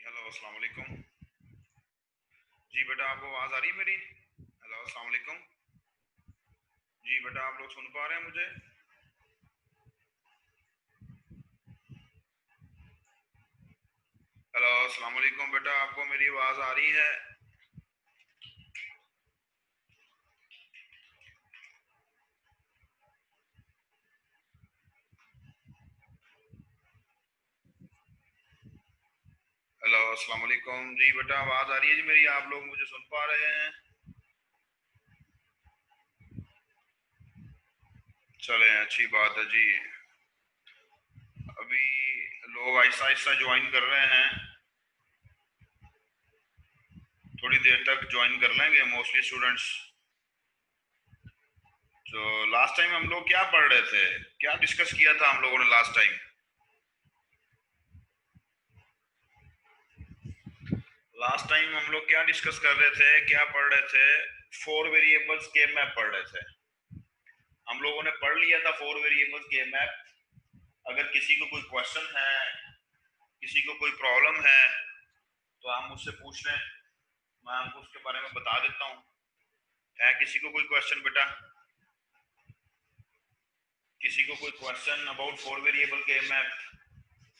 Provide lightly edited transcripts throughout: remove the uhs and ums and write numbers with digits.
Hello अस्सलाम वालेकुम। जी बेटा, आपको आवाज़ आ रही है मेरी? हेलो अस्सलाम वालेकुम। जी बेटा, आप लोग सुन पा रहे हैं मुझे? हेलो अस्सलाम वालेकुम बेटा, आपको मेरी आवाज़ आ रही है? हेलो अस्सलाम वालेकुम। जी बेटा, आवाज़ आ रही है जी मेरी? आप लोग मुझे सुन पा रहे हैं? चलें, अच्छी बात है जी। अभी लोग आहिस्ता आहिस्ता ज्वाइन कर रहे हैं, थोड़ी देर तक ज्वाइन कर लेंगे मोस्टली स्टूडेंट्स। तो लास्ट टाइम हम लोग क्या पढ़ रहे थे, क्या डिस्कस किया था हम लोगों ने लास्ट टाइम? लास्ट टाइम हम लोग क्या डिस्कस कर रहे थे, क्या पढ़ रहे थे? फोर वेरिएबल्स के मैप पढ़ रहे थे। हम लोगों ने पढ़ लिया था फोर वेरिएबल्स के मैप। अगर किसी को कोई क्वेश्चन है, किसी को कोई प्रॉब्लम है, तो आप मुझसे पूछ लें, मैं आपको उसके बारे में बता देता हूँ। है किसी को कोई क्वेश्चन बेटा? किसी को कोई क्वेश्चन अबाउट फोर वेरिएबल के मैप,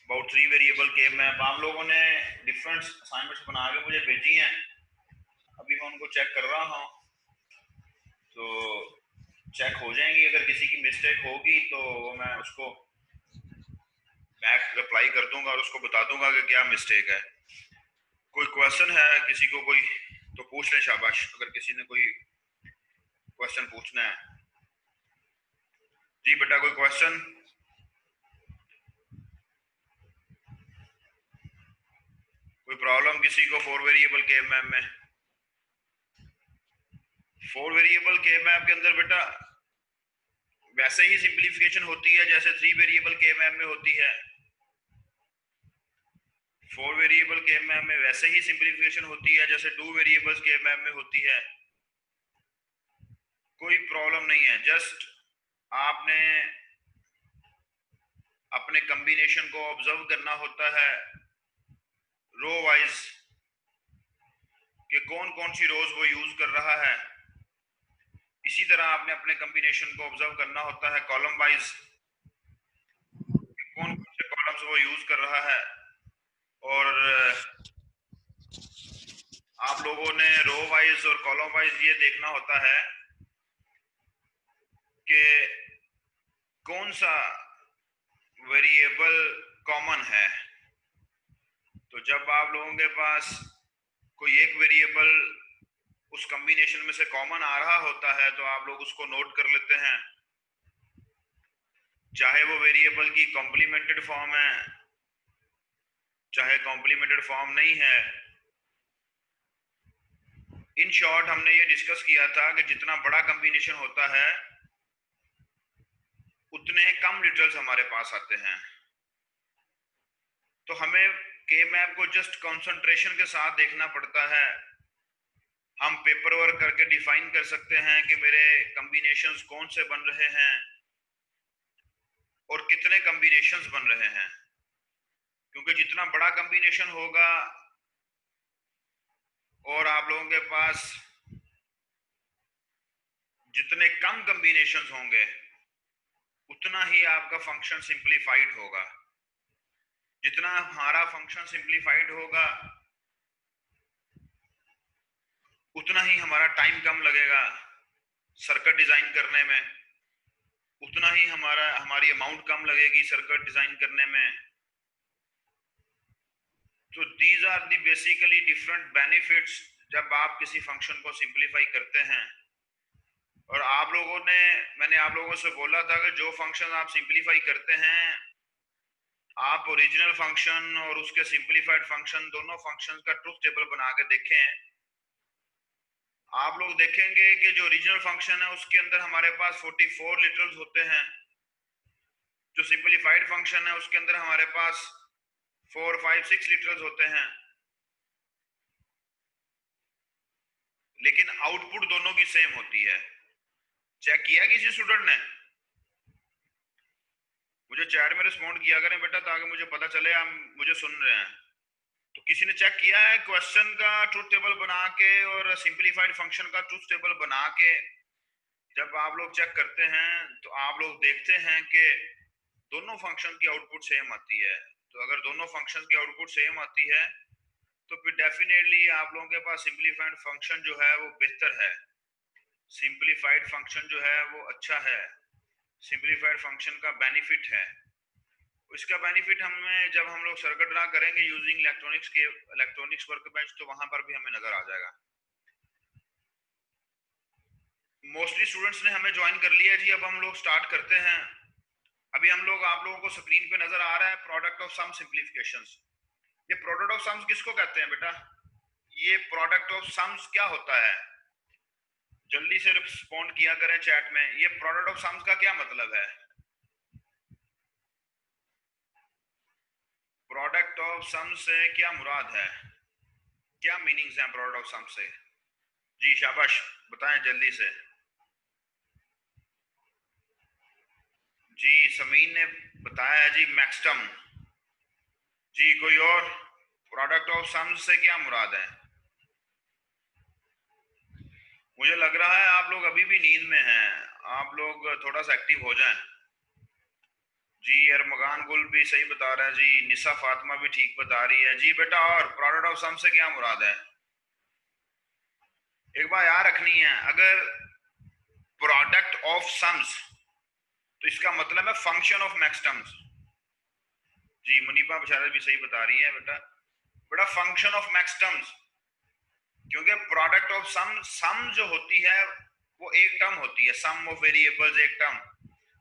अबाउट थ्री वेरिएबल के मैप? आप लोगों ने डिफरेंट असाइनमेंट्स बना के मुझे भेजी हैं, अभी मैं उनको चेक कर रहा हूँ, तो चेक हो जाएंगी। अगर किसी की मिस्टेक होगी तो मैं उसको बैक रिप्लाई कर दूंगा और उसको बता दूंगा कि क्या मिस्टेक है। कोई क्वेश्चन है किसी को कोई, तो पूछ ले, शाबाश। अगर किसी ने कोई क्वेश्चन पूछना है। जी बेटा, कोई क्वेश्चन? कोई प्रॉब्लम किसी को फोर वेरिएबल के मैप में? फोर वेरिएबल के मैप के अंदर बेटा वैसे ही सिंप्लीफिकेशन होती है जैसे थ्री वेरिएबल के मैप में होती है। फोर वेरिएबल के मैप में वैसे ही सिंप्लीफिकेशन होती है जैसे टू वेरिएबल्स के मैप में होती है। कोई प्रॉब्लम नहीं है, जस्ट आपने अपने कॉम्बिनेशन को ऑब्जर्व करना होता है रो वाइज, कि कौन कौन सी रोज वो यूज कर रहा है। इसी तरह आपने अपने कॉम्बिनेशन को ऑब्जर्व करना होता है कॉलम वाइज, कौन कौन से कॉलम्स वो यूज कर रहा है। और आप लोगों ने रो वाइज और कॉलम वाइज ये देखना होता है कि कौन सा वेरिएबल कॉमन है। तो जब आप लोगों के पास कोई एक वेरिएबल उस कॉम्बिनेशन में से कॉमन आ रहा होता है तो आप लोग उसको नोट कर लेते हैं, चाहे वो वेरिएबल की कॉम्प्लीमेंटेड फॉर्म है, चाहे कॉम्प्लीमेंटेड फॉर्म नहीं है। इन शॉर्ट हमने ये डिस्कस किया था कि जितना बड़ा कॉम्बिनेशन होता है उतने कम लिटरल्स हमारे पास आते हैं। तो हमें के मैप को जस्ट कंसंट्रेशन के साथ देखना पड़ता है। हम पेपर वर्क करके डिफाइन कर सकते हैं कि मेरे कॉम्बिनेशंस कौन से बन रहे हैं और कितने कॉम्बिनेशंस बन रहे हैं, क्योंकि जितना बड़ा कॉम्बिनेशन होगा और आप लोगों के पास जितने कम कॉम्बिनेशंस होंगे उतना ही आपका फंक्शन सिंप्लीफाइड होगा। जितना हमारा फंक्शन सिंप्लीफाइड होगा उतना ही हमारा टाइम कम लगेगा सर्किट डिजाइन करने में, उतना ही हमारी अमाउंट कम लगेगी सर्किट डिजाइन करने में। तो these are the basically different benefits जब आप किसी फंक्शन को सिंप्लीफाई करते हैं। और आप लोगों ने, मैंने आप लोगों से बोला था कि जो फंक्शन आप सिंप्लीफाई करते हैं, आप ओरिजिनल फंक्शन और उसके सिंप्लीफाइड फंक्शन दोनों फंक्शन का ट्रुथ टेबल बना के देखें। आप लोग देखेंगे कि जो ओरिजिनल फंक्शन है उसके अंदर हमारे पास 44 लिटरल्स होते हैं, जो सिंप्लीफाइड फंक्शन है उसके अंदर हमारे पास 4 5 6 लिटरल्स होते हैं, लेकिन आउटपुट दोनों की सेम होती है। चेक किया किसी स्टूडेंट ने? मुझे चैट में रिस्पॉन्ड किया करें बेटा, ताकि मुझे पता चले आप मुझे सुन रहे हैं। तो किसी ने चेक किया है क्वेश्चन का ट्रूथ टेबल बना के और सिंपलीफाइड फंक्शन का ट्रूथ टेबल बना के जब आप लोग चेक करते हैं तो आप लोग देखते हैं कि दोनों फंक्शन की आउटपुट सेम आती है। तो अगर दोनों फंक्शन की आउटपुट सेम आती है तो फिर डेफिनेटली आप लोगों के पास सिंपलीफाइड फंक्शन जो है वो बेहतर है, सिंपलीफाइड फंक्शन जो है वो अच्छा है, सिंपलीफाइड फंक्शन का बेनिफिट है। इसका बेनिफिट हमें जब हम लोग सर्किट ड्रा करेंगे यूजिंग इलेक्ट्रॉनिक्स वर्कबेंच तो वहां पर भी हमें नजर आ जाएगा। मोस्टली स्टूडेंट्स ने हमें ज्वाइन कर लिया जी। अब हम लोग स्टार्ट करते हैं। अभी हम लोग आप लोगों को स्क्रीन पे नजर आ रहा है प्रोडक्ट ऑफ सम सिंप्लीफिकेशंस। ये प्रोडक्ट ऑफ सम्स किसको कहते हैं बेटा? ये प्रोडक्ट ऑफ सम्स क्या होता है? जल्दी से रिस्पॉन्ड किया करें चैट में। ये प्रोडक्ट ऑफ सम्स का क्या मतलब है? प्रोडक्ट ऑफ सम से क्या मुराद है? क्या मीनिंग्स हैं प्रोडक्ट ऑफ सम से? जी शाबाश, बताएं जल्दी से। जी समीन ने बताया है जी मैक्सटम। जी कोई और? प्रोडक्ट ऑफ सम से क्या मुराद है? मुझे लग रहा है आप लोग अभी भी नींद में हैं, आप लोग थोड़ा सा एक्टिव हो जाएं। जी अरमगान गुल भी सही बता रहा है जी, निशा फातिमा भी ठीक बता रही है जी। बेटा और प्रोडक्ट ऑफ सम से क्या मुराद है? एक बात याद रखनी है, अगर प्रोडक्ट ऑफ सम्स तो इसका मतलब है फंक्शन ऑफ मैक्सटम्स। जी मुनीबा बेचारा भी सही बता रही है बेटा। बेटा फंक्शन ऑफ मैक्सटम्स, क्योंकि प्रोडक्ट ऑफ सम जो होती है वो एक टर्म होती है, सम ऑफ वेरिएबल्स एक टर्म।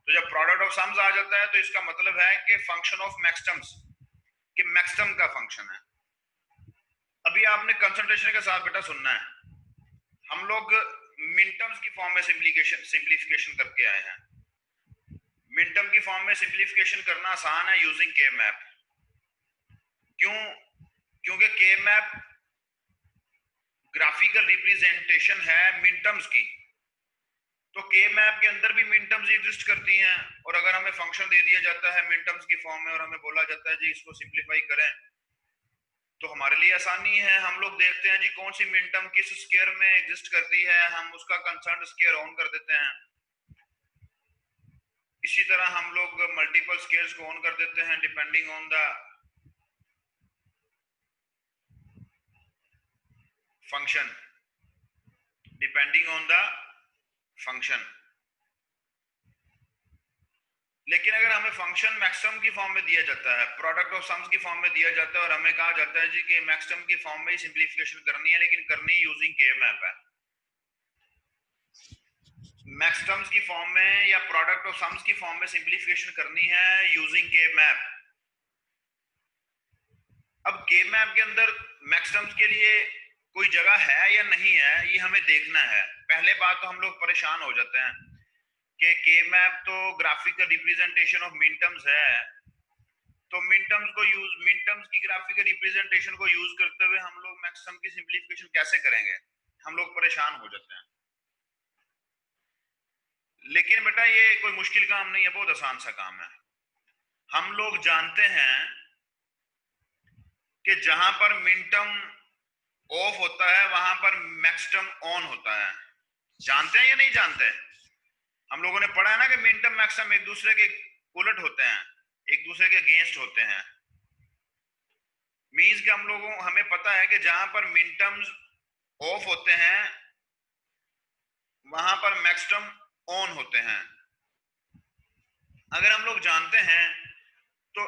तो जब प्रोडक्ट ऑफ सम्स आ जाता है तो इसका मतलब है कि फंक्शन ऑफ मैक्सटम्स, कि मैक्सटम का फंक्शन है। अभी आपने कंसंट्रेशन के साथ बेटा सुनना है। हम लोग मिनटर्म्स की फॉर्म में सिंप्लीफिकेशन करके आए हैं। मिनटर्म की फॉर्म में सिंप्लीफिकेशन करना आसान है यूजिंग के मैप। क्यों? क्योंकि के मैप ग्राफिकल रिप्रेजेंटेशन है मिनटर्म्स की। तो के मैप के अंदर भी मिनटर्म्स एग्जिस्ट करती हैं, और अगर हमें फंक्शन दे दिया जाता है मिनटर्म्स की फॉर्म में और हमें बोला जाता है जी इसको सिंप्लीफाई करें तो हमारे लिए आसानी है। हम लोग देखते हैं जी कौन सी मिनटर्म किस स्क्वायर में एग्जिस्ट करती है, हम उसका कंसर्न स्क्वायर ऑन कर देते हैं। इसी तरह हम लोग मल्टीपल स्क्वायर्स को ऑन कर देते हैं depending on the function, depending on the function. लेकिन अगर हमें फंक्शन मैक्सिमम की फॉर्म में दिया जाता है, प्रोडक्ट ऑफ सम्स की फॉर्म में दिया जाता है और हमें कहा जाता है जी कि मैक्सिमम की फॉर्म में ही सिंप्लीफिकेशन करनी है, लेकिन करनी यूजिंग के मैप है। मैक्सिमम्स की फॉर्म में या प्रोडक्ट ऑफ सम्स की फॉर्म में सिंप्लीफिकेशन करनी है यूजिंग के मैप। अब के मैप के अंदर मैक्सिमम्स के लिए कोई जगह है या नहीं है ये हमें देखना है। पहले बात तो हम लोग परेशान हो जाते हैं कि के मैप तो ग्राफिकल रिप्रेजेंटेशन ऑफ मिनटर्म्स है, तो मिनटर्म्स की ग्राफिकल रिप्रेजेंटेशन को यूज करते हुए हम लोग मैक्सिमम की सिंप्लीफिकेशन कैसे करेंगे? हम लोग परेशान हो जाते हैं। लेकिन बेटा ये कोई मुश्किल काम नहीं है, बहुत आसान सा काम है। हम लोग जानते हैं कि जहां पर मिनटर्म ऑफ होता है वहां पर मैक्सिमम ऑन होता है। जानते हैं या नहीं जानते? हम लोगों ने पढ़ा है ना कि मिनटर्म मैक्सिमम एक दूसरे के उलट होते हैं, एक दूसरे के अगेंस्ट होते हैं। मींस कि हमें पता है कि जहां पर मिनटर्म्स ऑफ होते हैं वहां पर मैक्सिमम ऑन होते हैं। अगर हम लोग जानते हैं तो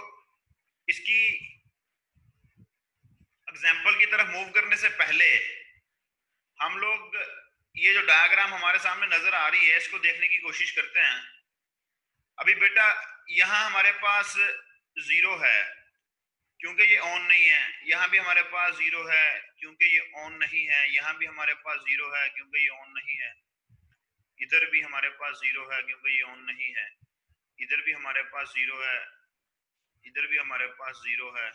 इसकी एग्जाम्पल की तरफ मूव करने से पहले हम लोग ये जो डायग्राम हमारे सामने नजर आ रही है इसको देखने की कोशिश करते हैं। अभी बेटा यहां हमारे पास जीरो है क्योंकि ये ऑन नहीं है, यहाँ भी हमारे पास जीरो है क्योंकि ये ऑन नहीं है, यहाँ भी हमारे पास जीरो है क्योंकि ये ऑन नहीं है, इधर भी हमारे पास जीरो है क्योंकि ये ऑन नहीं है, इधर भी हमारे पास जीरो है, इधर भी हमारे पास जीरो है,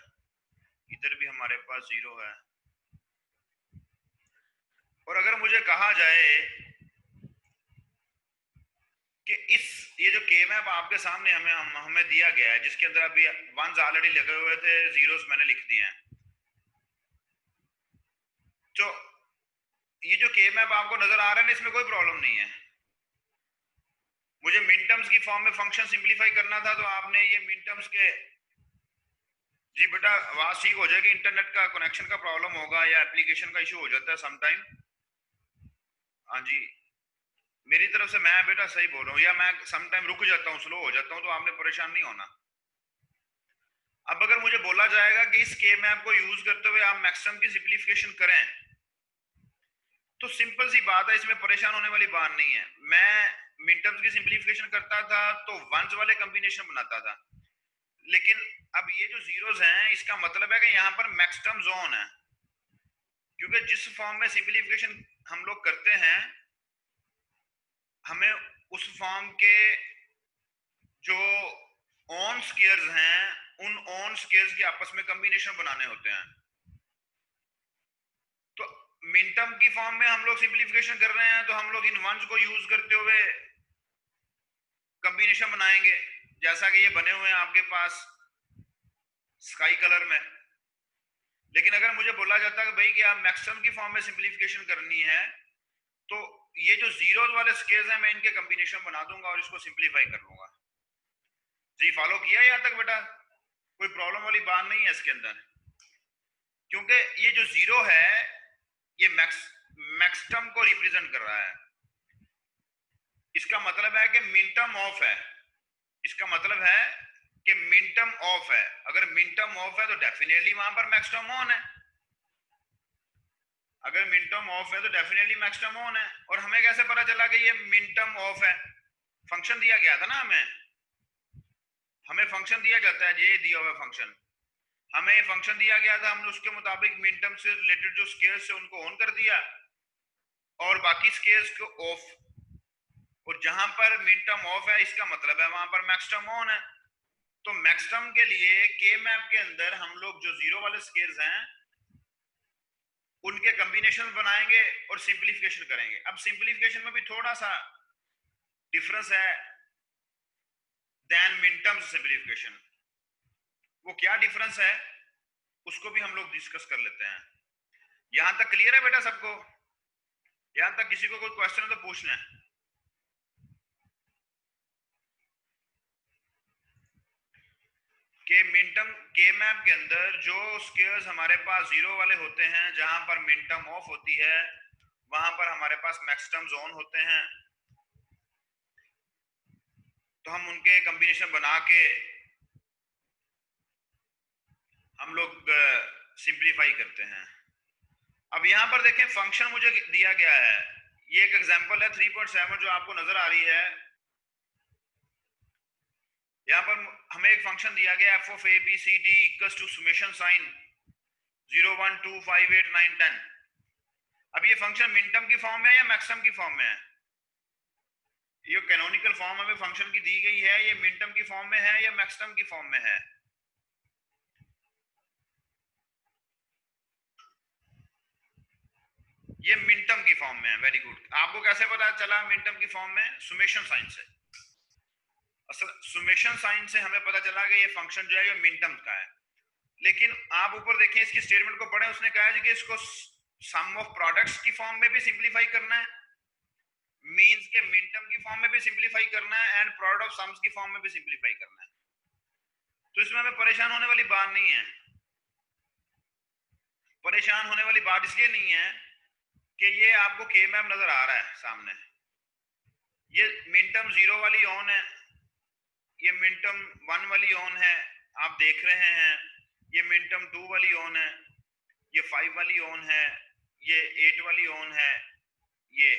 इधर भी हमारे पास जीरो है। और अगर मुझे कहा जाए कि ये जो के मैप आपके सामने हमें दिया गया है जिसके अंदर अभी वंस ऑलरेडी लगे हुए थे, जीरोस मैंने लिख दिए हैं, तो ये जो के मैप आपको नजर आ रहा है ना, इसमें कोई प्रॉब्लम नहीं है। मुझे मिन टर्म्स की फॉर्म में फंक्शन सिंप्लीफाई करना था, तो आपने ये मिन टर्म्स के, जी बेटा आवाज ठीक हो जाएगी, इंटरनेट का कनेक्शन का प्रॉब्लम होगा या एप्लीकेशन का इशू हो जाता है समटाइम। हाँ जी, मेरी तरफ से मैं बेटा सही बोल रहा हूँ, या मैं समटाइम रुक जाता हूँ, स्लो हो जाता हूँ, तो आपने परेशान नहीं होना। अब अगर मुझे बोला जाएगा कि इस के मैप को यूज करते हुए आप मैक्सिमम की सिंप्लीफिकेशन करें, तो सिंपल सी बात है, इसमें परेशान होने वाली बात नहीं है। मैं मिन टर्म्स की सिंप्लीफिकेशन करता था तो वंस वाले कॉम्बिनेशन बनाता था, लेकिन अब ये जो जीरोस हैं, इसका मतलब है कि यहाँ पर मैक्स टर्म जोन है, क्योंकि जिस फॉर्म में सिंप्लीफिकेशन हम लोग करते हैं, हमें उस फॉर्म के जो ऑन स्केयर्स हैं, उन ऑन स्केयर्स के आपस में कॉम्बिनेशन बनाने होते हैं। तो मिन टर्म की फॉर्म में हम लोग सिंप्लीफिकेशन कर रहे हैं, तो हम लोग इन वंस को यूज करते हुए कॉम्बिनेशन बनाएंगे, जैसा कि ये बने हुए हैं आपके पास स्काई कलर में। लेकिन अगर मुझे बोला जाता है कि भाई कि आप मैक्सिमम की फॉर्म में सिंप्लीफिकेशन करनी है, तो ये जो जीरोस वाले स्केयर्स हैं, मैं इनके कॉम्बिनेशन बना दूंगा और इसको सिंप्लीफाई कर लूंगा। जी फॉलो किया यहाँ तक बेटा? कोई प्रॉब्लम वाली बात नहीं है इसके अंदर, क्योंकि ये जो जीरो है, ये मैक्सिमम को रिप्रेजेंट कर रहा है। इसका मतलब है कि मिन टर्म ऑफ है, इसका मतलब है कि मिन टर्म ऑफ है। अगर मिन टर्म ऑफ है तो डेफिनेटली वहां पर मैक्स टर्म ऑन है, अगर मिन टर्म ऑफ है तो डेफिनेटली मैक्स टर्म ऑन है। और हमें कैसे पता चला कि ये मिन टर्म ऑफ है? फंक्शन दिया गया था ना, हमें फंक्शन दिया जाता है, ये दिया हुआ फंक्शन, हमें ये फंक्शन दिया गया था, हमने उसके मुताबिक मिन टर्म से रिलेटेड जो स्केयर्स है उनको ऑन कर दिया और बाकी स्केयर्स को ऑफ। और जहां पर मिन टर्म ऑफ है, इसका मतलब है वहां पर मैक्स टर्म ऑन है। तो मैक्स टर्म के लिए के मैप के अंदर हम लोग जो जीरो वाले स्केयर्स हैं, उनके कॉम्बिनेशन बनाएंगे और सिंप्लीफिकेशन करेंगे। अब सिंप्लीफिकेशन में भी थोड़ा सा डिफरेंस है देन मिन टर्म सिंप्लीफिकेशन। वो क्या डिफरेंस है, उसको भी हम लोग डिस्कस कर लेते हैं। यहां तक क्लियर है बेटा सबको? यहां तक किसी को कोई क्वेश्चन है तो पूछना है। कि मिन टर्म के मैप के अंदर जो स्केयर्स हमारे पास जीरो वाले होते हैं, जहां पर मिन टर्म ऑफ होती है, वहां पर हमारे पास मैक्स टर्म जोन होते हैं। तो हम उनके कॉम्बिनेशन बना के हम लोग सिंप्लीफाई करते हैं। अब यहां पर देखें, फंक्शन मुझे दिया गया है, ये एक एग्जांपल है 3.7 जो आपको नजर आ रही है। यहां पर हमें एक फंक्शन दिया गया F of A B C D equals to summation sign 0 1 2 5 8 9 10। अब ये फंक्शन मिन टर्म की फॉर्म में है या मैक्सिमम की फॉर्म में है? ये कैनोनिकल फॉर्म हमें फंक्शन की दी गई है, ये मिन टर्म की फॉर्म में है या मैक्सिमम की फॉर्म में है? ये मिन टर्म की फॉर्म में है। Very good. आपको कैसे पता चला मिन टर्म की फॉर्म में? सुमेशन साइन से। असल सुमेशन साइन से हमें पता चला कि ये फंक्शन जो है ये मिन टर्म का है। लेकिन आप ऊपर देखें, इसकी स्टेटमेंट को पढ़ें, उसने कहा है कि इसको सम ऑफ प्रोडक्ट्स की फॉर्म में भी सिंप्लीफाई करना है, मींस के मिन टर्म की फॉर्म में भी सिंप्लीफाई करना है, एंड प्रोडक्ट ऑफ सम्स की फॉर्म में भी सिंप्लीफाई करना है। तो इसमें हमें परेशान होने वाली बात नहीं है। परेशान होने वाली बात इसलिए नहीं है कि ये आपको के मैप नजर आ रहा है सामने, ये मिन टर्म 0 वाली ऑन है, ये मिन टर्म 1 वाली ऑन है, आप देख रहे हैं। ये मिन टर्म 2 वाली ऑन है, ये 5 वाली ऑन है, ये 8 वाली ऑन है, ये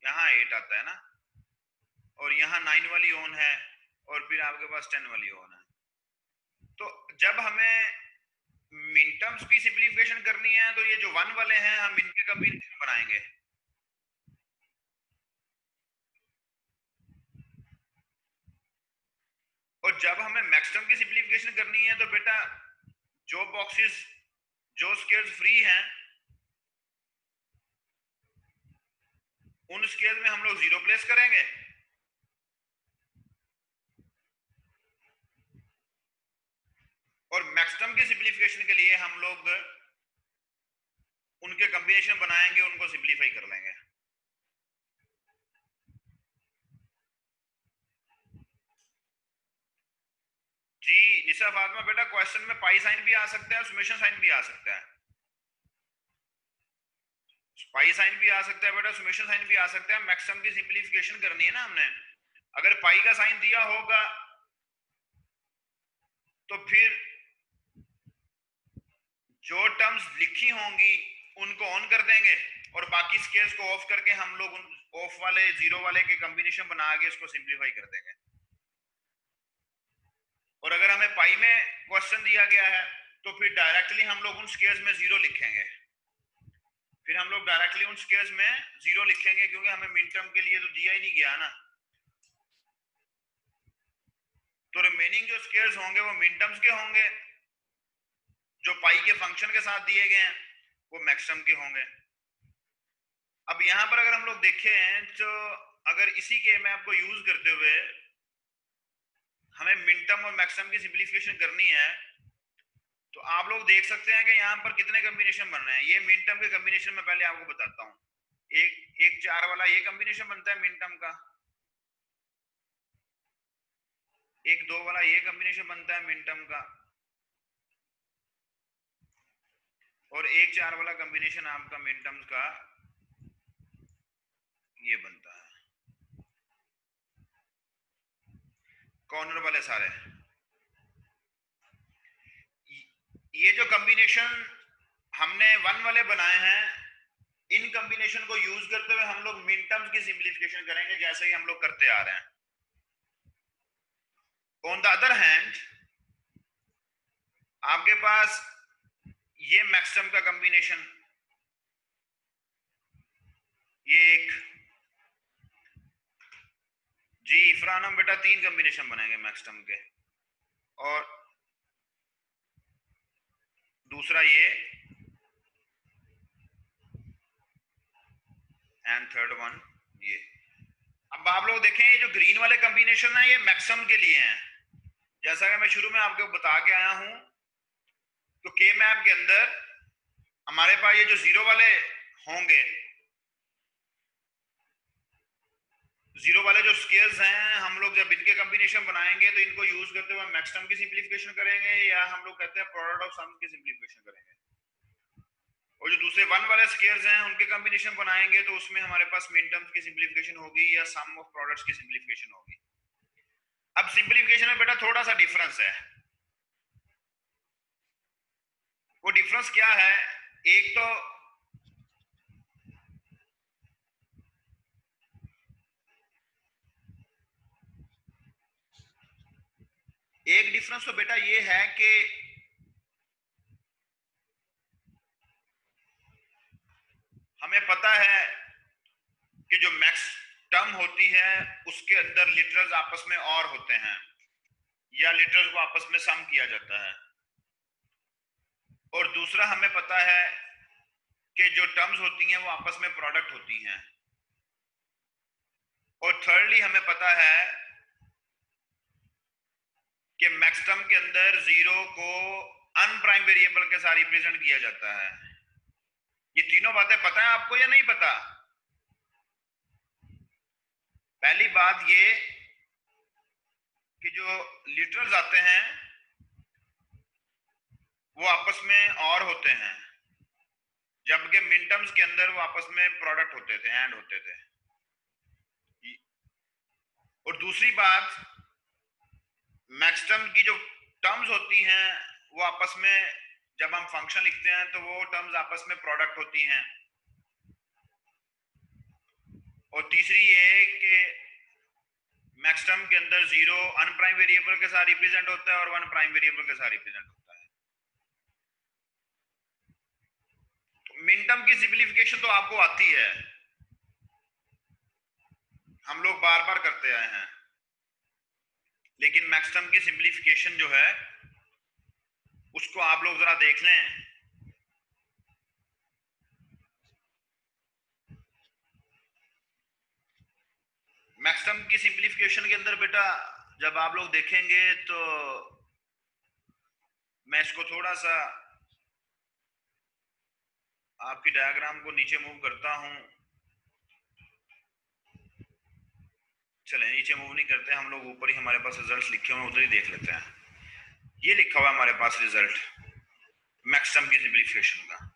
यहाँ 8 आता है ना, और यहाँ 9 वाली ऑन है, और फिर आपके पास 10 वाली ऑन है। तो जब हमें मिन टर्म्स की सिंप्लीफिकेशन करनी है, तो ये जो 1 वाले हैं, हम इनके कॉम्बिनेशन बनाएंगे। और जब हमें मैक्सिमम की सिंप्लीफिकेशन करनी है, तो बेटा जो बॉक्सेस, जो स्केयर्स फ्री हैं, उन स्केयर्स में हम लोग 0 प्लेस करेंगे, और मैक्सिमम की सिंप्लीफिकेशन के लिए हम लोग उनके कॉम्बिनेशन बनाएंगे, उनको सिंप्लीफाई कर लेंगे। जी निशा फातिमा बेटा, क्वेश्चन में पाई साइन भी आ सकता है, समेशन साइन भी आ सकता है। पाई साइन भी आ सकता है बेटा, समेशन साइन भी आ सकता है। मैक्सिमम की सिंप्लीफिकेशन करनी है ना हमने। अगर पाई का साइन दिया होगा तो फिर जो टर्म्स लिखी होंगी उनको ऑन कर देंगे और बाकी स्केल्स को ऑफ करके हम लोग उन ऑफ वाले जीरो वाले के कॉम्बिनेशन बना के इसको सिंप्लीफाई कर देंगे। और अगर हमें पाई में क्वेश्चन दिया गया है तो फिर डायरेक्टली हम लोग उन स्केल्स में जीरो लिखेंगे। फिर हम लोग डायरेक्टली उन स्केल्स में जीरो लिखेंगे क्योंकि हमें मिन टर्म के लिए तो दिया ही नहीं गया ना। तो रिमेनिंग जो स्केल्स होंगे वो मिन टर्म्स के होंगे, जो पाई के फंक्शन के साथ दिए गए हैं वो मैक्सिमम के होंगे। अब यहां पर अगर हम लोग देखें तो अगर इसी के मैप को यूज करते हुए हमें मिन टर्म और मैक्सिमम की सिंप्लीफिकेशन करनी है तो आप लोग देख सकते हैं कि यहाँ पर कितने कॉम्बिनेशन बन रहे हैं। ये मिन टर्म के कॉम्बिनेशन में पहले आपको बताता हूँ। एक चार वाला ये कॉम्बिनेशन बनता है मिन टर्म का, एक दो वाला ये कॉम्बिनेशन बनता है मिन टर्म का, और एक चार वाला कॉम्बिनेशन आपका मिन टर्म्स का ये बनता है। कॉर्नर वाले सारे ये जो कॉम्बिनेशन हमने वन वाले बनाए हैं, इन कॉम्बिनेशन को यूज करते हुए हम लोग मिन टर्म्स की सिंप्लीफिकेशन करेंगे जैसे ही हम लोग करते आ रहे हैं। ऑन द अदर हैंड आपके पास ये मैक्सिमम का कॉम्बिनेशन, ये एक जी इफरान हम बेटा तीन कॉम्बिनेशन बनाएंगे मैक्सिमम के, और दूसरा ये एंड थर्ड वन ये। अब आप लोग देखें ये जो ग्रीन वाले कॉम्बिनेशन है ये मैक्सिमम के लिए हैं। जैसा कि मैं शुरू में आपको बता के आया हूं तो के मैप के अंदर हमारे पास ये जो जीरो वाले होंगे, जीरो वाले जो स्केल्स हैं, हम लोग जब इनके कॉम्बिनेशन बनाएंगे तो इनको यूज करते हुए मैक्सिमम की सिंप्लीफिकेशन करेंगे या हम लोग कहते हैं प्रोडक्ट ऑफ सम की सिंप्लीफिकेशन करेंगे। और जो दूसरे वन वाले स्केल्स हैं उनके कॉम्बिनेशन बनाएंगे तो उसमें हमारे पास मिन टर्म्स की सिंप्लीफिकेशन होगी या सम ऑफ प्रोडक्ट्स की सिंप्लीफिकेशन होगी। अब सिंप्लीफिकेशन में बेटा थोड़ा सा डिफरेंस है। वो डिफरेंस क्या है? एक तो एक डिफरेंस तो बेटा ये है कि हमें पता है कि जो मैक्स टर्म होती है उसके अंदर लिटरल्स आपस में और होते हैं या लिटरल्स को आपस में सम किया जाता है। और दूसरा हमें पता है कि जो टर्म्स होती हैं वो आपस में प्रोडक्ट होती हैं। और थर्डली हमें पता है कि मैक्स टर्म के अंदर जीरो को अनप्राइम वेरिएबल के साथ रिप्रेजेंट किया जाता है। ये तीनों बातें पता है आपको या नहीं पता? पहली बात ये कि जो लिटरल्स आते हैं वो आपस में और होते हैं, जबकि मिन टर्म्स के अंदर वो आपस में प्रोडक्ट होते थे, एंड होते थे। और दूसरी बात, मैक्स टर्म की जो टर्म्स होती हैं वो आपस में जब हम फंक्शन लिखते हैं तो वो टर्म्स आपस में प्रोडक्ट होती हैं। और तीसरी ये कि मैक्स टर्म के अंदर जीरो अनप्राइम वेरिएबल के साथ रिप्रेजेंट होता है और वन प्राइम वेरिएबल के साथ रिप्रेजेंट होता है। तो मिन टर्म की सिंप्लीफिकेशन तो आपको आती है, हम लोग बार बार करते आए हैं, लेकिन मैक्स टर्म की सिंप्लीफिकेशन जो है उसको आप लोग जरा देख लें। मैक्स टर्म की सिंप्लीफिकेशन के अंदर बेटा जब आप लोग देखेंगे तो मैं इसको थोड़ा सा आपकी डायग्राम को नीचे मूव करता हूं। चले नीचे मूव नहीं करते हम लोग, ऊपर ही हमारे पास रिजल्ट्स लिखे हुए हैं, उधर ही देख लेते हैं। ये लिखा हुआ है हमारे पास रिजल्ट मैक्सटर्म की सिंपलीफिकेशन का।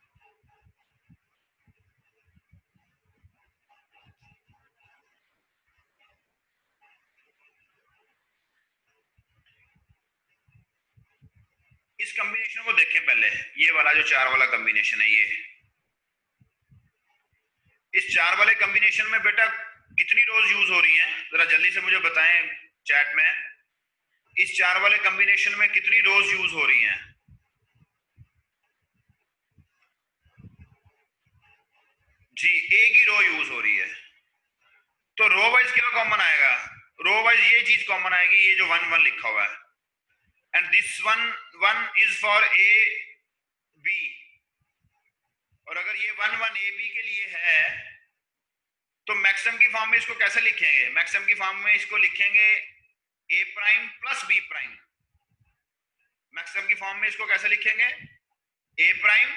इस कॉम्बिनेशन को देखें पहले, ये वाला जो 4 वाला कॉम्बिनेशन है, ये इस 4 वाले कॉम्बिनेशन में बेटा कितनी रोज यूज हो रही हैं, जरा जल्दी से मुझे बताएं चैट में। इस 4 वाले कॉम्बिनेशन में कितनी रोज यूज हो रही हैं? जी, एक ही रो यूज हो रही है। तो रो वाइज क्या कॉमन आएगा? रो वाइज ये चीज कॉमन आएगी, ये जो 1 1 लिखा हुआ है, and this 1 1 is for A B. और अगर ये 1 1 ए बी के लिए है तो मैक्सिमम की फॉर्म में इसको कैसे लिखेंगे? मैक्सिमम की फॉर्म में इसको लिखेंगे A prime plus B prime. Maximum की फॉर्म में इसको कैसे लिखेंगे? A prime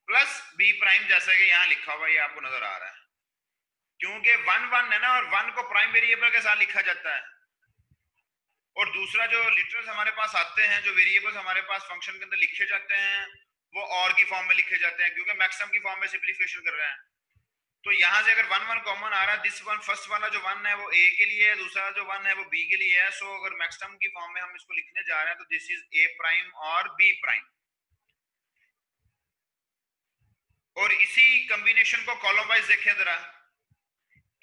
plus B prime, जैसा कि यहां लिखा हुआ है, ये आपको नजर आ रहा है। क्योंकि 1 1 है ना, और 1 को प्राइम वेरिएबल के साथ लिखा जाता है। और दूसरा जो लिटरल्स हमारे पास आते हैं, जो वेरिएबल्स हमारे पास फंक्शन के अंदर लिखे जाते हैं, वो और की फॉर्म में लिखे जाते हैं, क्योंकि मैक्सिमम की फॉर्म में सिंपलीफिकेशन कर रहे हैं। तो यहां से अगर 1 1 कॉमन आ रहा है, दिस वन फर्स्ट वाला जो 1 है वो ए के लिए है, दूसरा जो 1 है वो बी के लिए है। सो अगर मैक्सिमम की फॉर्म में हम इसको लिखने जा रहे हैं तो दिस इज ए प्राइम और बी प्राइम। और इसी कॉम्बिनेशन को कॉलम वाइज देखें जरा।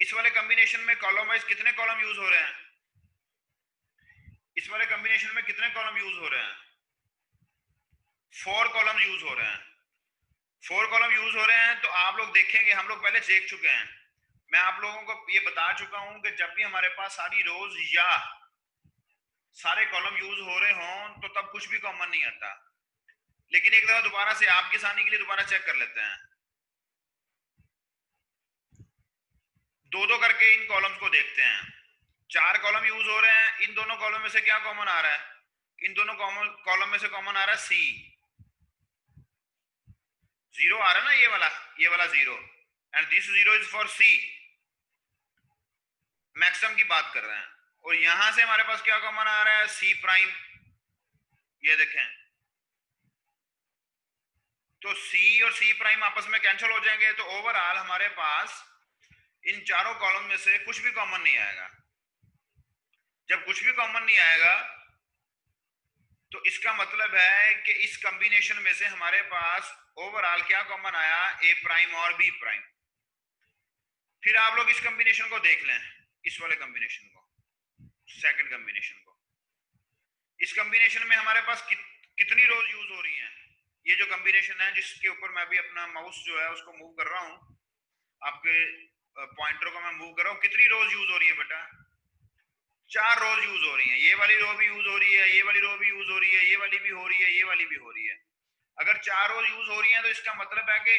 इस वाले कॉम्बिनेशन में कॉलम वाइज कितने कॉलम यूज हो रहे हैं? इस वाले कॉम्बिनेशन में कितने कॉलम यूज हो रहे हैं? 4 कॉलम यूज हो रहे हैं। 4 कॉलम यूज हो रहे हैं। तो आप लोग देखेंगे, हम लोग पहले देख चुके हैं, मैं आप लोगों को ये बता चुका हूं कि जब भी हमारे पास सारी रोज या सारे कॉलम यूज हो रहे हों तो तब कुछ भी कॉमन नहीं आता। लेकिन एक दफा दोबारा से आपकी आसानी के लिए दोबारा चेक कर लेते हैं। दो दो करके इन कॉलम्स को देखते हैं। 4 कॉलम यूज हो रहे हैं, इन दोनों कॉलम में से क्या कॉमन आ रहा है? इन दोनों कॉलम में से कॉमन आ रहा है सी। 0 आ रहा है ना, ये वाला 0, and this 0 is for C. Maximum की बात कर रहे हैं। और यहां से हमारे पास क्या कॉमन आ रहा है? C prime. ये देखें, तो सी और सी प्राइम आपस में कैंसिल हो जाएंगे। तो ओवरऑल हमारे पास इन चारों कॉलम में से कुछ भी कॉमन नहीं आएगा। जब कुछ भी कॉमन नहीं आएगा तो इसका मतलब है कि इस कॉम्बिनेशन में से हमारे पास ओवरऑल क्या कॉमन आया? ए प्राइम और बी प्राइम। फिर आप लोग इस कॉम्बिनेशन को देख लें, इस वाले कॉम्बिनेशन को, सेकंड कॉम्बिनेशन को। इस कॉम्बिनेशन में हमारे पास कितनी रोज यूज हो रही हैं? ये जो कॉम्बिनेशन है जिसके ऊपर मैं भी अपना माउस जो है उसको मूव कर रहा हूं, आपके पॉइंटर को मैं मूव कर रहा हूं, कितनी रोज यूज हो रही है बेटा? 4 रोज यूज हो रही है। ये वाली रो भी यूज हो रही है, ये वाली रो भी यूज हो रही है, ये वाली भी हो रही है, ये वाली भी हो रही है। अगर 4 रोज यूज हो रही है तो इसका मतलब है कि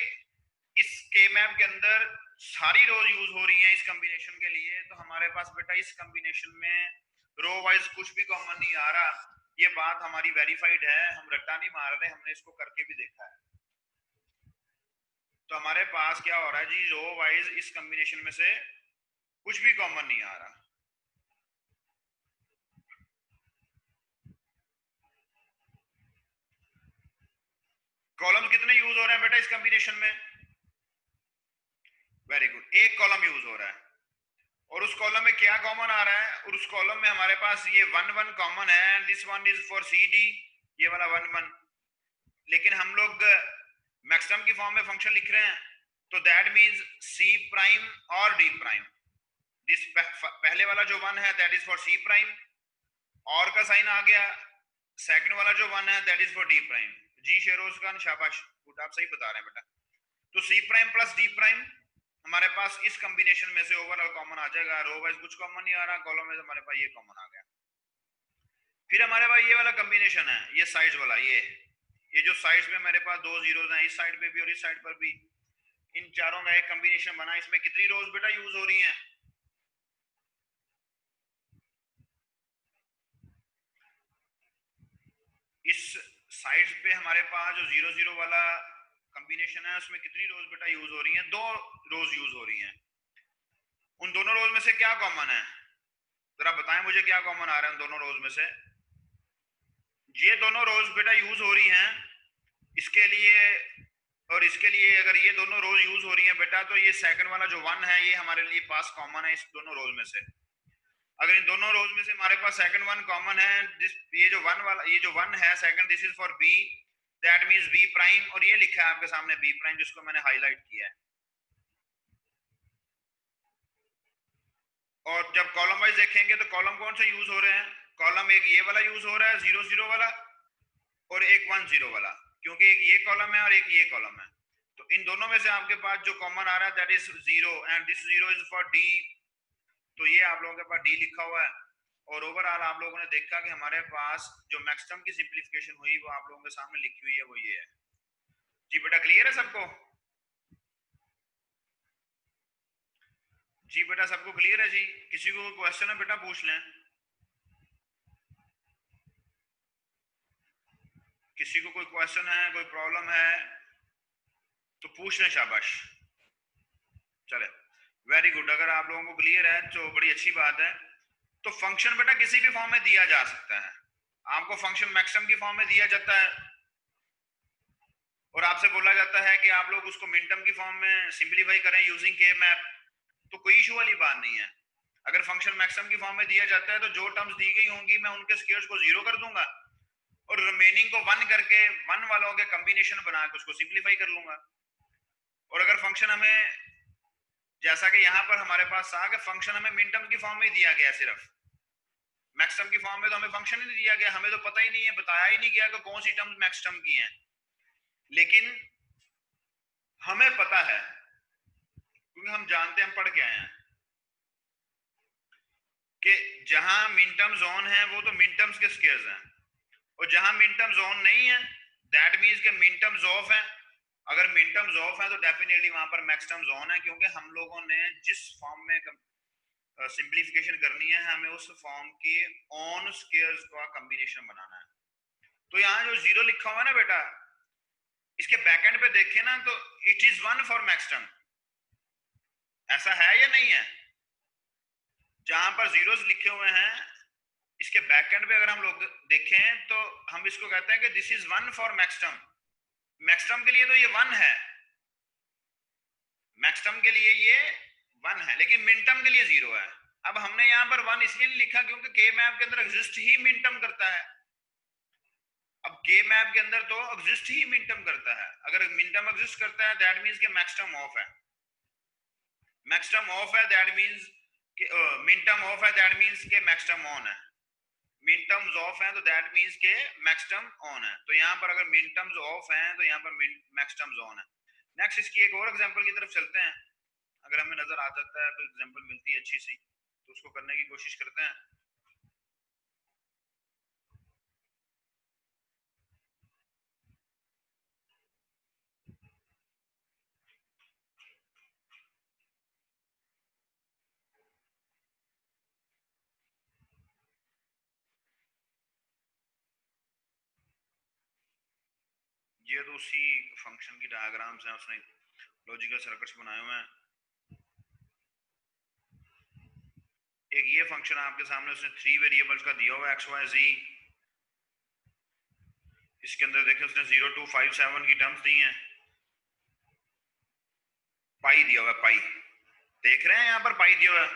इस के मैप के अंदर सारी रोज यूज हो रही हैं इस कॉम्बिनेशन के लिए। तो हमारे पास बेटा इस कॉम्बिनेशन में रो वाइज कुछ भी कॉमन नहीं आ रहा। ये बात हमारी वेरीफाइड है, हम रट्टा नहीं मार रहे, हमने इसको करके भी देखा है। तो हमारे पास क्या हो रहा है जी? रो वाइज इस कॉम्बिनेशन में से कुछ भी कॉमन नहीं आ रहा। कॉलम कितने यूज हो रहे हैं बेटा इस कॉम्बिनेशन में? वेरी गुड, एक कॉलम यूज हो रहा है। और उस कॉलम में क्या कॉमन आ रहा है? और उस कॉलम में हमारे पास ये 1 1 कॉमन है, this one is for C D, ये वाला 1 1। लेकिन हम लोग मैक्सिमम की फॉर्म में फंक्शन लिख रहे हैं, तो दैट मींस सी प्राइम और डी प्राइम। दिस पहले वाला जो 1 है that is for C prime, और का साइन आ गया। सेकंड वाला जो 1 है that is for D prime. जी शेरोज खान, शाबाश, गुड, आप सही बता रहे हैं बेटा। तो C prime plus D prime हमारे पास इस कॉम्बिनेशन में से ओवरऑल कॉमन आ जाएगा। रो वाइज कुछ कॉमन नहीं आ रहा, कॉलम में हमारे पास ये कॉमन आ गया। फिर हमारे पास ये वाला कॉम्बिनेशन है, ये साइड्स वाला, ये जो साइड्स में मेरे पास 2 जीरोस हैं, इस साइड पे भी और इस साइड पर भी, इन चारों का एक कॉम्बिनेशन बना। इसमें कितनी रोज बेटा यूज हो रही हैं? इस साइड्स पे हमारे पास जो 0 0 वाला कॉम्बिनेशन है उसमें कितनी रोज बेटा यूज हो रही हैं? 2 रोज यूज हो रही हैं। उन दोनों रोज में से क्या कॉमन है? जरा बताएं मुझे क्या कॉमन आ रहा है उन दोनों रोज में से? ये दोनों रोज बेटा यूज हो रही हैं इसके लिए और इसके लिए। अगर ये दोनों रोज यूज हो रही हैं बेटा तो ये सेकंड वाला जो 1 है ये हमारे लिए पास कॉमन है इस दोनों रोज में से। अगर इन दोनों रोज में से हमारे पास सेकंड 1 कॉमन है, ये जो 1 वाला ये जो 1 है second, this is for B, that means B prime, और ये लिखा है आपके सामने बी प्राइम जिसको मैंने हाईलाइट किया है। और जब कॉलम वाइज देखेंगे तो कॉलम कौन से यूज हो रहे हैं? कॉलम एक ये वाला यूज हो रहा है 0 0 वाला और एक 1 0 वाला, क्योंकि एक ये कॉलम है और एक ये कॉलम है। तो इन दोनों में से आपके पास जो कॉमन आ रहा है that is 0 and this 0 is for D. तो ये आप लोगों के पास डी लिखा हुआ है। और ओवरऑल आप लोगों ने देखा कि हमारे पास जो मैक्सिमम की सिंप्लीफिकेशन हुई वो आप लोगों के सामने लिखी हुई है, वो ये है। जी बेटा क्लियर है सबको? जी बेटा सबको क्लियर है? जी किसी को कोई क्वेश्चन है बेटा पूछ लें। किसी को कोई क्वेश्चन है, कोई प्रॉब्लम है तो पूछ लें, शाबाश। चले वेरी गुड। अगर आप लोगों को क्लियर है तो बड़ी अच्छी बात है। तो फंक्शन बेटा किसी भी फॉर्म में दिया जा सकता है। आपको फंक्शन मैक्सिमम की फॉर्म में दिया जाता है और आपसे बोला जाता है कि आप लोग उसको मिनटर्म की फॉर्म में सिंपलीफाई करें यूजिंग के मैप, तो कोई इशू वाली बात नहीं है। अगर फंक्शन मैक्सिमम की फॉर्म में दिया जाता है तो जो टर्म्स दी गई होंगी मैं उनके स्क्वायर्स को 0 कर दूंगा और रिमेनिंग को 1 करके 1 वालों के कॉम्बिनेशन बना के उसको सिंपलीफाई कर लूंगा। और अगर फंक्शन हमें, जैसा कि यहाँ पर हमारे पास था कि फंक्शन हमें मिनटर्म की फॉर्म में दिया गया, सिर्फ मैक्सिमम की फॉर्म में तो हमें फंक्शन ही नहीं दिया गया, हमें तो पता ही नहीं है, बताया ही नहीं गया कि कौन सी टर्म्स मैक्सिमम की हैं। लेकिन हमें पता है क्योंकि हम जानते हैं, हम पढ़ के आए हैं कि जहां मिनटर्म जोन है वो तो मिनटर्म्स के स्क्वायर्स हैं, और जहां मिनटर्म जोन नहीं है दैट मींस के मिनटर्म्स ऑफ है। अगर मिनटर्म्स ऑफ है तो डेफिनेटली वहां पर मैक्सिमम जोन है, क्योंकि हम लोगों ने जिस फॉर्म में सिंप्लीफिकेशन करनी है हमें उस फॉर्म के ऑन स्क्वायर्स का कॉम्बिनेशन बनाना है। तो यहाँ जो 0 लिखा हुआ है ना बेटा, इसके बैकएंड पे देखें ना तो इट इज 1 फॉर मैक्सिमम, ऐसा है या नहीं है? जहां पर जीरोस लिखे हुए हैं इसके बैकएंड पे अगर हम लोग देखें तो हम इसको कहते हैं कि this is 1 for maximum. Maximum के लिए तो ये 1 है, मैक्सिमम के लिए ये 1 है, लेकिन मिनटर्म के लिए 0 है। अब हमने यहाँ पर 1 इसलिए नहीं लिखा क्योंकि के मैप के अंदर एग्जिस्ट ही मिनटर्म करता है। अब के मैप के अंदर तो एग्जिस्ट ही मिनटर्म करता है। अगर मिनटर्म एग्जिस्ट करता है दैट मींस के मैक्सिमम ऑफ है, मैक्सिमम ऑफ है दैट मींस कि मिनटर्म ऑफ है दैट मींस के मैक्सिमम ऑन है। मिनटर्म्स ऑफ हैं तो दैट मींस के मैक्सिमम ऑन है। तो यहाँ पर अगर मिनटर्म्स ऑफ हैं तो यहाँ पर मैक्सिमम ऑन है। नेक्स्ट इसकी एक और एग्जांपल की तरफ चलते हैं। अगर हमें नजर आ जाता है तो एग्जांपल मिलती है अच्छी सी तो उसको करने की कोशिश करते हैं। ये तो उसी फंक्शन की डायग्राम्स हैं, उसने लॉजिकल सर्किट्स बनाए हुए हैं। एक ये फंक्शन आपके सामने उसने 3 वेरिएबल्स का दिया हुआ है एक्स वाई जी। इसके अंदर देखिए उसने 0 2 5 7 की टर्म्स दी हैं, पाई दिया हुआ है, पाई देख रहे हैं यहाँ पर पाई दिया हुआ है।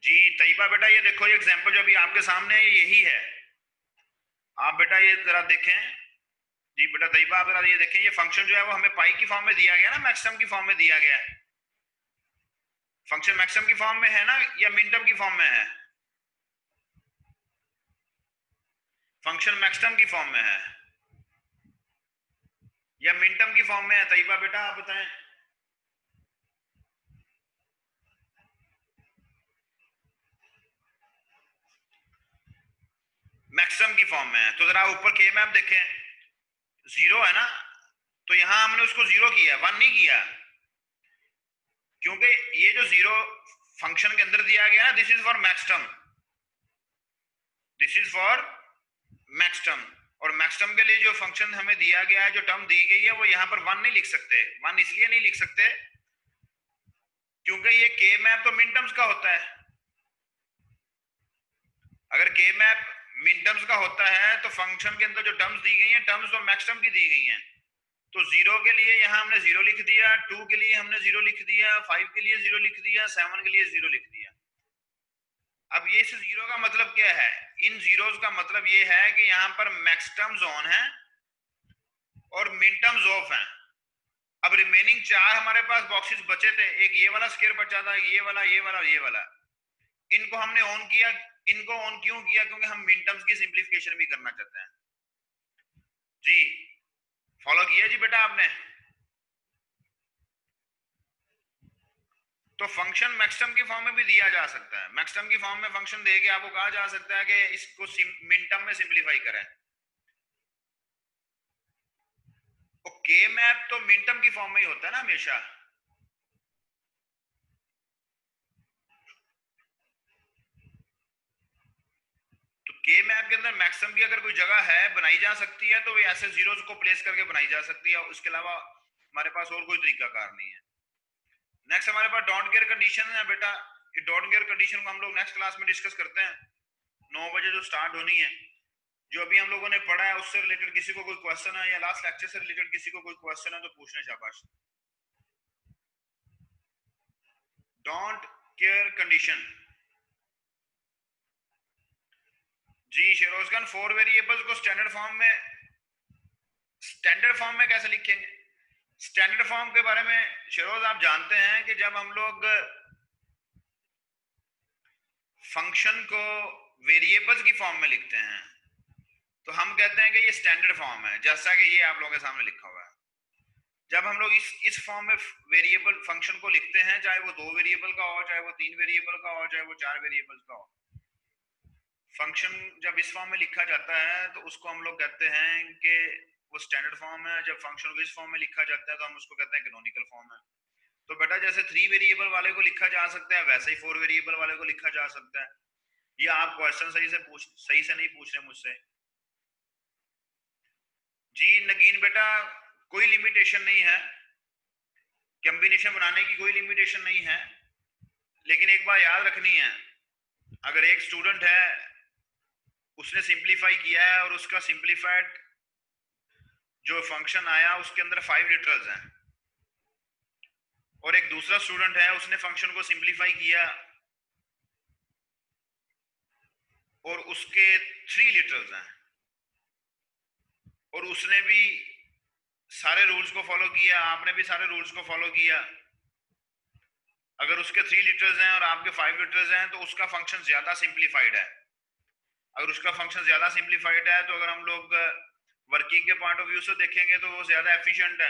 जी तैयबा बेटा ये देखो ये एग्जांपल जो अभी आपके सामने है यही है। आप बेटा ये जरा देखें। जी बेटा तैयबा आप जरा ये देखें, ये फंक्शन जो है वो हमें पाई की फॉर्म में दिया गया ना, मैक्सिमम की फॉर्म में दिया गया है। फंक्शन मैक्सिमम की फॉर्म में है ना या मिनटर्म की फॉर्म में है? फंक्शन मैक्सिमम की फॉर्म में है या मिनटर्म की फॉर्म में है? तैयबा बेटा आप बताएं। मैक्सिमम की फॉर्म में है। तो जरा ऊपर के मैप देखें, 0 है ना, तो यहां हमने उसको 0 किया, 1 नहीं किया, क्योंकि ये जो 0 फंक्शन के अंदर दिया गया ना, this is for maximum, this is for maximum. और मैक्सटर्म के लिए जो फंक्शन हमें दिया गया है, जो टर्म दी गई है, वो यहाँ पर 1 नहीं लिख सकते। 1 इसलिए नहीं लिख सकते क्योंकि ये के मैप तो मिन टर्म्स का होता है। अगर के मैप मिन टर्म्स का होता है तो फंक्शन के अंदर जो टर्म्स दी गई हैं, टर्म्स तो मैक्सटर्म की दी गई हैं। तो 0 के लिए यहाँ हमने 0 लिख दिया, 2 के लिए हमने 0 लिख दिया, 5 के लिए 0 लिख दिया, 7 के लिए 0 लिख दिया। अब ये 0 का मतलब क्या है? इन जीरोस का मतलब ये है कि यहाँ पर मैक्सटर्म्स ऑन है और मिन टर्म्स ऑफ हैं। अब रिमेनिंग 4 हमारे पास बॉक्सेस बचे थे, एक ये वाला स्क्वायर बचा था, ये वाला, ये वाला और ये वाला। इनको हमने ऑन किया। इनको ऑन क्यों किया? क्योंकि हम मिन टर्म्स की सिंपलीफिकेशन भी करना चाहते हैं। जी फॉलो किया जी बेटा आपने? तो फंक्शन मैक्सटर्म की फॉर्म में भी दिया जा सकता है। मैक्सटर्म की फॉर्म में फंक्शन देके आपको कहा जा सकता है कि इसको मिन टर्म में सिंपलीफाई करें। तो के मैप तो मिन टर्म की फॉर्म में ही होता है ना हमेशा। तो के मैप के अंदर मैक्सटर्म की अगर कोई जगह है बनाई जा सकती है, तो वो ऐसे जीरोस को प्लेस करके बनाई जा सकती है। उसके अलावा हमारे पास और कोई तरीका कार नहीं है। नेक्स्ट हमारे पास डोंट केयर कंडीशन है बेटा। ये डोंट केयर कंडीशन को हम लोग नेक्स्ट क्लास में डिस्कस करते हैं, 9 बजे जो स्टार्ट होनी है। जो अभी हम लोगों ने पढ़ा है उससे रिलेटेड किसी को कोई क्वेश्चन है, या लास्ट लेक्चर से रिलेटेड किसी को कोई क्वेश्चन है तो पूछने शाबाश। Don't care condition. जी शेरोज खान, 4 वेरिएबल्स को स्टैंडर्ड फॉर्म में कैसे लिखेंगे? स्टैंडर्ड फॉर्म के बारे में शेरोज आप जानते हैं कि जब हम लोग फंक्शन को वेरिएबल्स की फॉर्म में लिखते हैं तो हम कहते हैं कि ये स्टैंडर्ड फॉर्म है, जैसा कि ये आप लोगों के सामने लिखा हुआ है। जब हम लोग इस फॉर्म में वेरिएबल फंक्शन को लिखते हैं, चाहे वो 2 वेरिएबल का हो, चाहे वो 3 वेरिएबल का हो, चाहे वो 4 वेरिएबल का हो, फंक्शन जब इस फॉर्म में लिखा जाता है तो उसको हम लोग कहते हैं कि वो स्टैंडर्ड फॉर्म है। जब फंक्शन को इस फॉर्म में लिखा जाता है तो हम उसको कहते हैं कैनोनिकल फॉर्म है। तो बेटा जैसे 3 वेरिएबल वाले को लिखा जा सकता है, वैसे ही 4 वेरिएबल वाले को लिखा जा सकता है। ये आप क्वेश्चन सही से नहीं पूछ रहे मुझसे। जी नगीन बेटा, कोई लिमिटेशन नहीं है, कॉम्बिनेशन बनाने की कोई लिमिटेशन नहीं है। लेकिन एक बात याद रखनी है, अगर एक स्टूडेंट है उसने सिंपलीफाई किया है और उसका सिंपलीफाइड जो फंक्शन आया उसके अंदर 5 लिटरल्स हैं, और एक दूसरा स्टूडेंट है उसने फंक्शन को सिंपलीफाई किया और उसके 3 लिटरल्स हैं, और उसने भी सारे रूल्स को फॉलो किया, आपने भी सारे रूल्स को फॉलो किया। अगर उसके 3 लिटर्स हैं और आपके 5 लिटर्स हैं तो उसका फंक्शन ज्यादा सिंपलीफाइड है। अगर उसका फंक्शन ज्यादा सिंपलीफाइड है तो अगर हम लोग वर्किंग के पॉइंट ऑफ व्यू से देखेंगे तो वो ज्यादा एफिशिएंट है।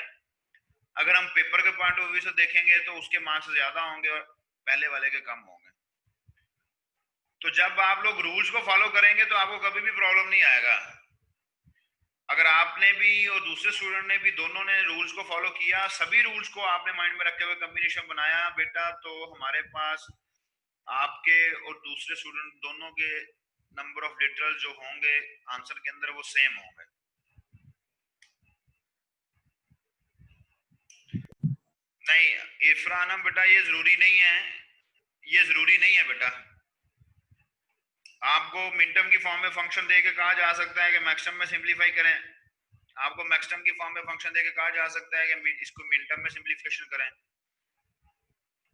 अगर हम पेपर के पॉइंट ऑफ व्यू से देखेंगे तो उसके मार्क्स ज्यादा होंगे और पहले वाले के कम होंगे। तो जब आप लोग रूल्स को फॉलो करेंगे तो आपको कभी भी प्रॉब्लम नहीं आएगा। अगर आपने भी और दूसरे स्टूडेंट ने भी, दोनों ने रूल्स को फॉलो किया, सभी रूल्स को आपने माइंड में रखे हुए कॉम्बिनेशन बनाया बेटा, तो हमारे पास आपके और दूसरे स्टूडेंट दोनों के नंबर ऑफ लिटरल जो होंगे आंसर के अंदर वो सेम होंगे। नहीं इरफान बेटा, ये जरूरी नहीं है, ये जरूरी नहीं है बेटा। आपको मिनटर्म की फॉर्म में फंक्शन देके कहा जा सकता है कि मैक्सिमम में सिंपलीफाई करें। आपको मैक्सिमम की फॉर्म में फंक्शन देके कहा जा सकता है कि इसको मिनटर्म में सिंपलीफिकेशन करें,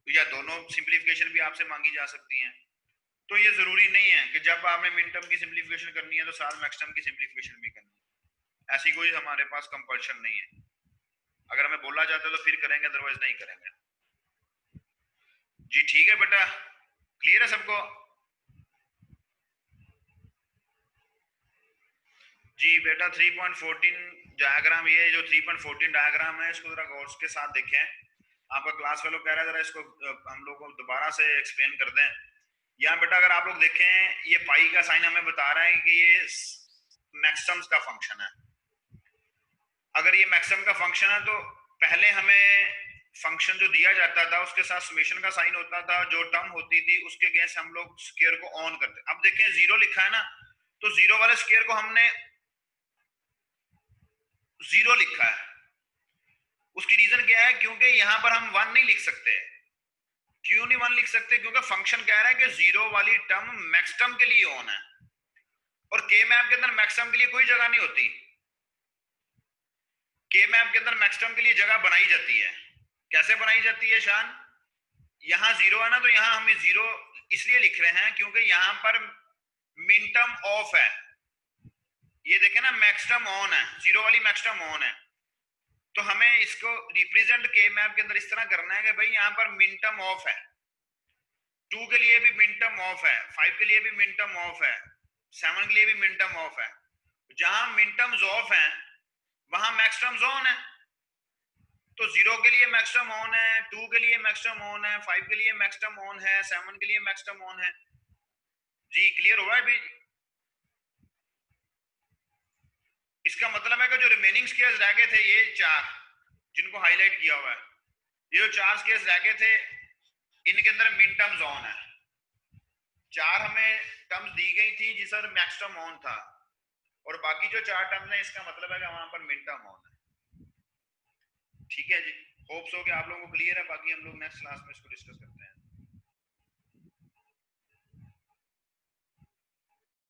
या दोनों सिंपलीफिकेशन भी आपसे मांगी जा सकती हैं। तो ये जरूरी नहीं है कि जब आपने मिनटर्म की सिंपलीफिकेशन करनी है तो साथ मैक्सिमम की सिंपलीफिकेशन भी करनी है। ऐसी कोई हमारे पास कंपल्शन नहीं है। अगर हमें बोला जाता है तो फिर करेंगे, अदरवाइज नहीं करेंगे। जी ठीक है बेटा, क्लियर है सबको? जी बेटा 3.14 डायग्राम, ये जो 3.14 डायग्राम है इसको जरा गौर के साथ देखें। आपका क्लास फेलो कह रहा है जरा इसको हम लोग को दोबारा से एक्सप्लेन कर दें। यहाँ बेटा अगर आप लोग देखें, ये पाई का साइन हमें बता रहा है कि ये मैक्सिमम का फंक्शन है। अगर ये मैक्सिमम का फंक्शन है तो पहले हमें फंक्शन जो दिया जाता था उसके साथ समेशन का साइन होता था, जो टर्म होती थी उसके अगेंस्ट हम लोग स्क्वायर को ऑन करते। अब देखें 0 लिखा है ना, तो 0 वाले स्क्वायर को हमने जीरो लिखा है। उसकी रीजन क्या है? क्योंकि यहां पर हम वन नहीं लिख सकते। क्यों नहीं वन लिख सकते? क्योंकि फंक्शन कह रहा है कि जीरो वाली टर्म मैक्सटर्म के लिए ऑन है, और के मैप के अंदर मैक्सटर्म के लिए कोई जगह नहीं होती। के मैप के अंदर मैक्सटर्म के लिए जगह बनाई जाती है। कैसे बनाई जाती है शान? यहां जीरो है ना, तो यहां हम जीरो इसलिए लिख रहे हैं क्योंकि यहां पर मिनटर्म ऑफ है। ये देखें ना, मैक्सटर्म ऑन है, जीरो वाली मैक्सटर्म ऑन है। तो हमें इसको रिप्रेजेंट के मैप के अंदर इस तरह करना है कि भाई यहां पर मिनटर्म ऑफ है, 2 के लिए भी मिनटर्म ऑफ है, 5 के लिए भी मिनटर्म ऑफ है, 7 के लिए भी मिनटर्म ऑफ है। जहां मिनटर्म्स ऑफ हैं वहां मैक्सटर्म्स ऑन है। तो 0 के लिए मैक्सटर्म ऑन है, 2 के लिए मैक्सटर्म ऑन है, 5 के लिए मैक्सटर्म ऑन है, 7 के लिए मैक्सटर्म ऑन है। जी क्लियर हुआ है भाई? इसका मतलब है कि जो रिमेनिंग स्केयर्स रह गए थे, ये 4 जिनको हाईलाइट किया हुआ है, ये जो 4 स्केयर्स रह गए थे, इनके अंदर मिन टर्म्स ऑन है। 4 हमें टर्म्स दी गई थी जिस पर मैक्सटर्म ऑन था, और बाकी जो 4 टर्म्स हैं इसका मतलब है कि वहां पर मिन टर्म ऑन है। ठीक है जी, होप सो कि आप लोगों को क्लियर है। बाकी हम लोग नेक्स्ट क्लास में इसको डिस्कस करते हैं।